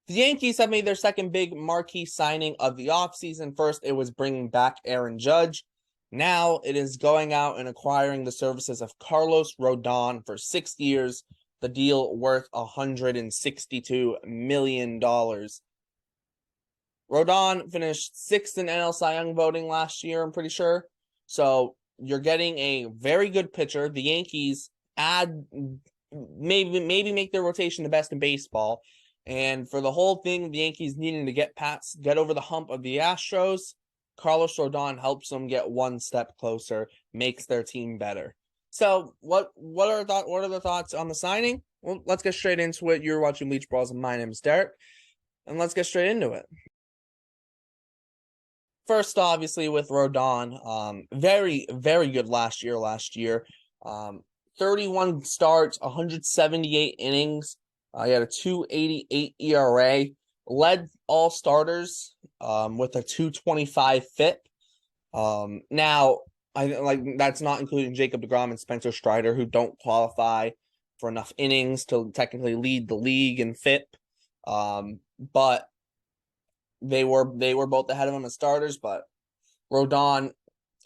The Yankees have made their second big marquee signing of the offseason. First, it was bringing back Aaron Judge. Now it is going out and acquiring the services of Carlos Rodon for 6 years, the deal worth $162 million. Rodon finished sixth in NL Cy Young voting last year, I'm pretty sure. So you're getting a very good pitcher. The Yankees add maybe make their rotation the best in baseball. And for the whole thing, the Yankees needing to get over the hump of the Astros, Carlos Rodon helps them get one step closer, makes their team better. So what are the thoughts on the signing? Well, let's get straight into it. You're watching Bleach Brawls, and my name is Derrik, and let's get straight into it. First, obviously, with Rodon, very, very good last year. 31 starts, 178 innings. He had a 2.88 ERA, led all starters with a 2.25 FIP. Now, that's not including Jacob deGrom and Spencer Strider, who don't qualify for enough innings to technically lead the league in FIP. But they were both ahead of him as starters. But Rodon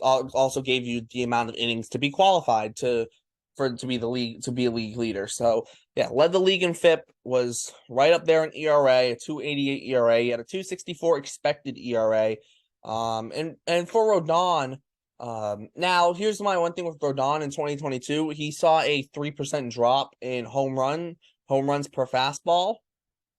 also gave you the amount of innings to be qualified to be a league leader. So yeah, led the league in FIP, was right up there in ERA, a 2.88 ERA. He had a 2.64 expected ERA. And for Rodon, now here's my one thing with Rodon in 2022. He saw a 3% drop in home runs per fastball.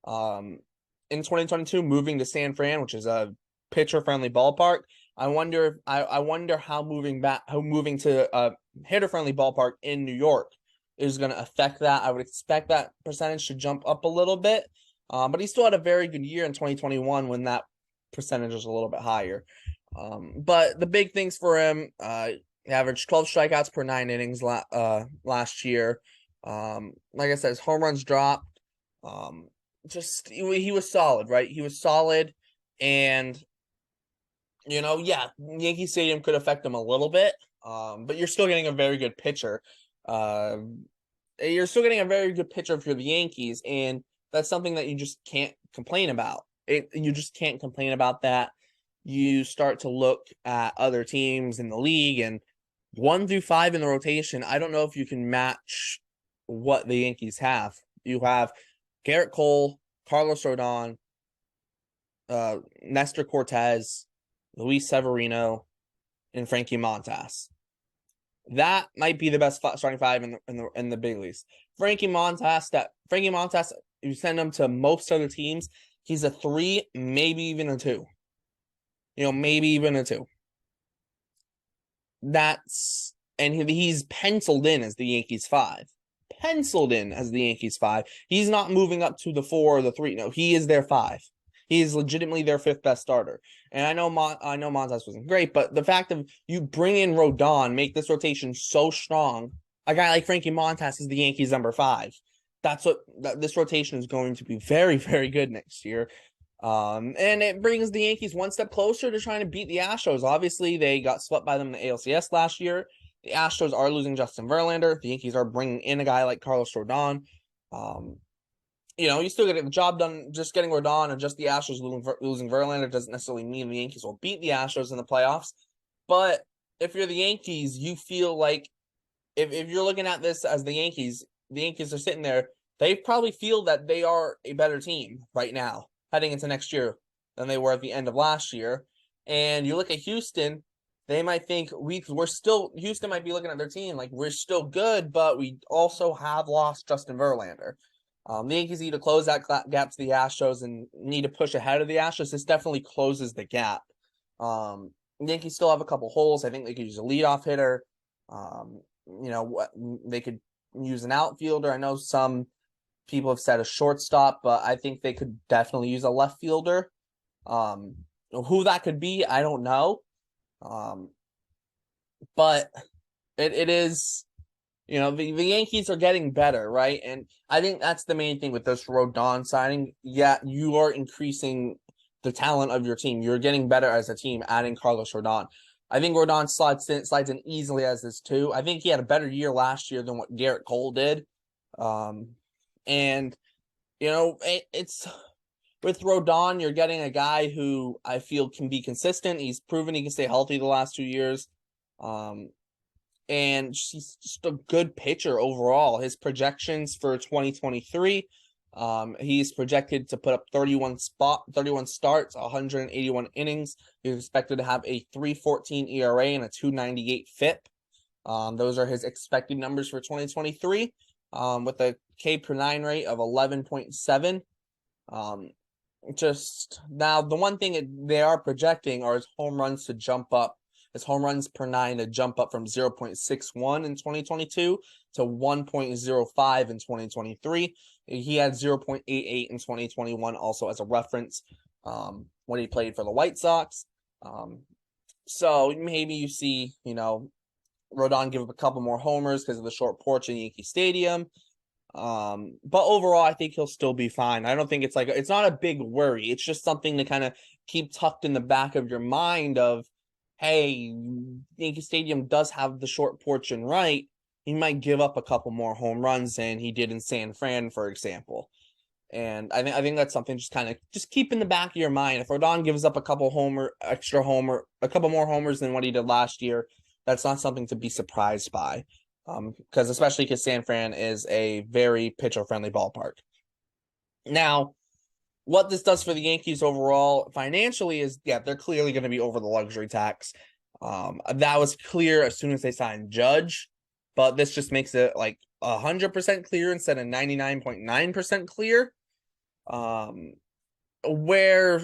In 2022, moving to San Fran, which is a pitcher-friendly ballpark. I wonder how moving to a hitter-friendly ballpark in New York is going to affect that. I would expect that percentage to jump up a little bit, but he still had a very good year in 2021 when that percentage was a little bit higher. But the big things for him, he averaged 12 strikeouts per 9 innings last year. Like I said, his home runs dropped. He was solid, right? He was solid, and Yankee Stadium could affect him a little bit, but you're still getting a very good pitcher. You're still getting a very good pitcher if you're the Yankees, and that's something that you just can't complain about. You just can't complain about that. You start to look at other teams in the league, and 1 through 5 in the rotation, I don't know if you can match what the Yankees have. You have Gerrit Cole, Carlos Rodon, Nestor Cortez, Luis Severino, and Frankie Montas. That might be the best starting 5 in the big leagues. Frankie Montas, you send him to most other teams, he's a 3, maybe even a 2. Maybe even a 2. He's penciled in as the Yankees 5. He's not moving up to the 4 or the 3. No, he is their 5. He is legitimately their 5th best starter. And I know Montas wasn't great, but the fact of you bring in Rodon, make this rotation so strong, a guy like Frankie Montas is the Yankees' number 5. This rotation is going to be very, very good next year. And it brings the Yankees one step closer to trying to beat the Astros. Obviously, they got swept by them in the ALCS last year. The Astros are losing Justin Verlander. The Yankees are bringing in a guy like Carlos Rodon. You still get the job done. Just getting Rodon and just the Astros losing Verlander doesn't necessarily mean the Yankees will beat the Astros in the playoffs. But if you're the Yankees, you feel like if you're looking at this as the Yankees are sitting there, they probably feel that they are a better team right now heading into next year than they were at the end of last year. And you look at Houston, they might think Houston might be looking at their team like we're still good, but we also have lost Justin Verlander. The Yankees need to close that gap to the Astros and need to push ahead of the Astros. This definitely closes the gap. The Yankees still have a couple holes. I think they could use a leadoff hitter. They could use an outfielder. I know some people have said a shortstop, but I think they could definitely use a left fielder. Who that could be, I don't know. But it is, the Yankees are getting better, right? And I think that's the main thing with this Rodon signing. Yeah, you are increasing the talent of your team. You're getting better as a team, adding Carlos Rodon. I think Rodon slides in easily as this too. I think he had a better year last year than what Gerrit Cole did. And it's with Rodon, you're getting a guy who I feel can be consistent. He's proven he can stay healthy the last 2 years. And he's just a good pitcher overall. His projections for 2023, he's projected to put up 31 starts, 181 innings. He's expected to have a 3.14 ERA and a 2.98 FIP. Those are his expected numbers for 2023, with a K per 9 rate of 11.7. Just now, the one thing they are projecting are his home runs to jump up. His home runs per 9 to jump up from 0.61 in 2022 to 1.05 in 2023. He had 0.88 in 2021 also as a reference, when he played for the White Sox. So maybe you see, Rodon give up a couple more homers because of the short porch in Yankee Stadium. But overall, I think he'll still be fine. I don't think it's not a big worry. It's just something to kind of keep tucked in the back of your mind of, hey, Yankee Stadium does have the short porch and right. He might give up a couple more home runs than he did in San Fran, for example. And I think that's something just keep in the back of your mind. If Rodon gives up a couple more homers than what he did last year, that's not something to be surprised by. Especially because San Fran is a very pitcher-friendly ballpark. Now, what this does for the Yankees overall financially is, they're clearly going to be over the luxury tax. That was clear as soon as they signed Judge, but this just makes it like 100% clear instead of 99.9% clear. Where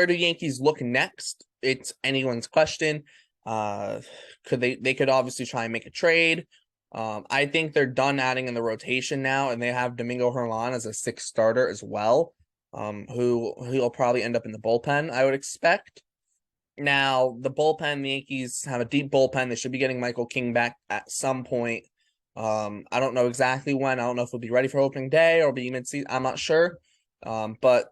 do Yankees look next? It's anyone's question. They could obviously try and make a trade. I think they're done adding in the rotation now, and they have Domingo Hernan as a 6th starter as well, who'll probably end up in the bullpen, I would expect. Now, the bullpen, the Yankees have a deep bullpen. They should be getting Michael King back at some point. I don't know exactly when. I don't know if he'll be ready for opening day or be mid-season. I'm not sure. But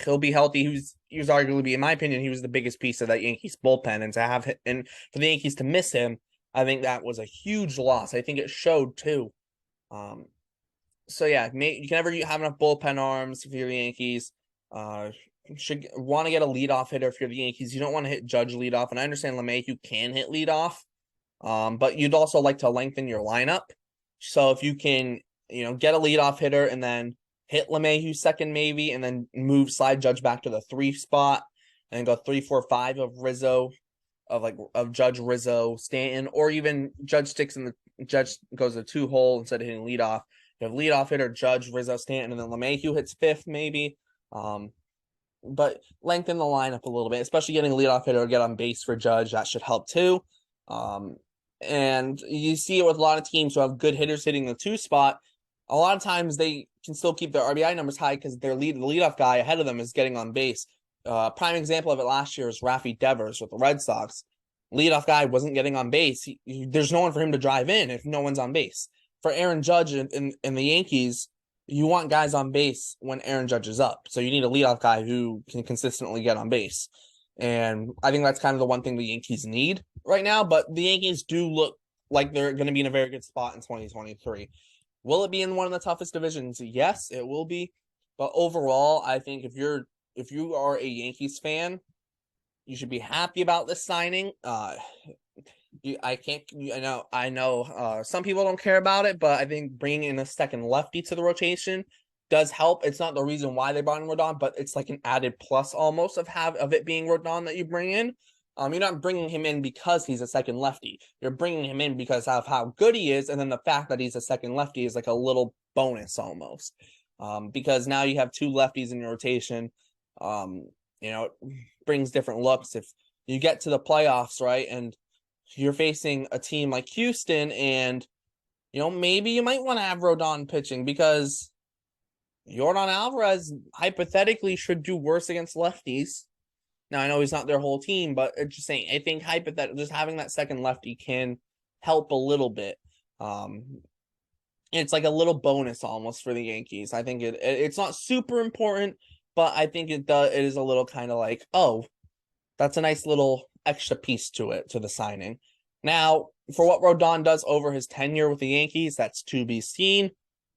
he'll be healthy. He was arguably, in my opinion, he was the biggest piece of that Yankees bullpen, and for the Yankees to miss him, I think that was a huge loss. I think it showed too. So yeah, you can never have enough bullpen arms if you're the Yankees. Should want to get a leadoff hitter if you're the Yankees. You don't want to hit Judge leadoff, and I understand LeMahieu can hit leadoff, but you'd also like to lengthen your lineup. So if you can, get a leadoff hitter and then hit LeMahieu second maybe, and then slide Judge back to the 3 spot, and go 3, 4, 5 of Rizzo. Of Judge, Rizzo, Stanton, or even Judge Judge goes a 2 hole instead of hitting leadoff. You have leadoff hitter Judge, Rizzo, Stanton, and then LeMahieu hits 5th maybe. But lengthen the lineup a little bit, especially getting a leadoff hitter or get on base for Judge. That should help too. And you see it with a lot of teams who have good hitters hitting the 2 spot. A lot of times they can still keep their RBI numbers high because the leadoff guy ahead of them is getting on base. Prime example of it last year is Rafi Devers with the Red Sox. Leadoff guy wasn't getting on base. There's no one for him to drive in if no one's on base. For Aaron Judge in the Yankees, you want guys on base when Aaron Judge is up. So you need a leadoff guy who can consistently get on base. And I think that's kind of the one thing the Yankees need right now. But the Yankees do look like they're going to be in a very good spot in 2023. Will it be in one of the toughest divisions? Yes, it will be. But overall, I think if you are a Yankees fan, you should be happy about this signing. I know. Some people don't care about it, but I think bringing in a second lefty to the rotation does help. It's not the reason why they brought in Rodon, but it's like an added plus almost of it being Rodon that you bring in. You're not bringing him in because he's a second lefty. You're bringing him in because of how good he is, and then the fact that he's a second lefty is like a little bonus almost. Because now you have 2 lefties in your rotation. It brings different looks. If you get to the playoffs, right, and you're facing a team like Houston, and maybe you might want to have Rodon pitching because Yordan Alvarez hypothetically should do worse against lefties. Now, I know he's not their whole team, but it's just saying, I think hypothetically, just having that second lefty can help a little bit. It's like a little bonus almost for the Yankees. I think it's not super important, but I think it is a little kind of like, oh, that's a nice little extra piece to the signing. Now, for what Rodon does over his tenure with the Yankees, that's to be seen.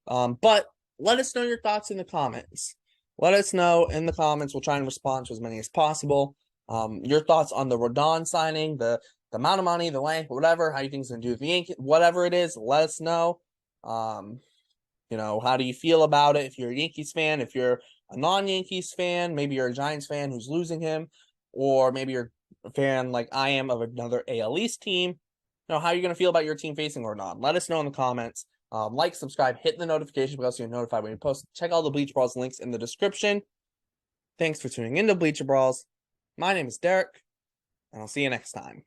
But let us know your thoughts in the comments. Let us know in the comments. We'll try and respond to as many as possible. Your thoughts on the Rodon signing, the amount of money, the length, whatever, how you think it's going to do with the Yankees, whatever it is, let us know. How do you feel about it? If you're a Yankees fan, if you're a non-Yankees fan, maybe you're a Giants fan who's losing him, or maybe you're a fan like I am of another AL East team. How are you going to feel about your team facing Rodon? Let us know in the comments. Like, subscribe, hit the notification bell so you're notified when we post. Check all the Bleacher Brawls links in the description. Thanks for tuning into Bleacher Brawls. My name is Derek, and I'll see you next time.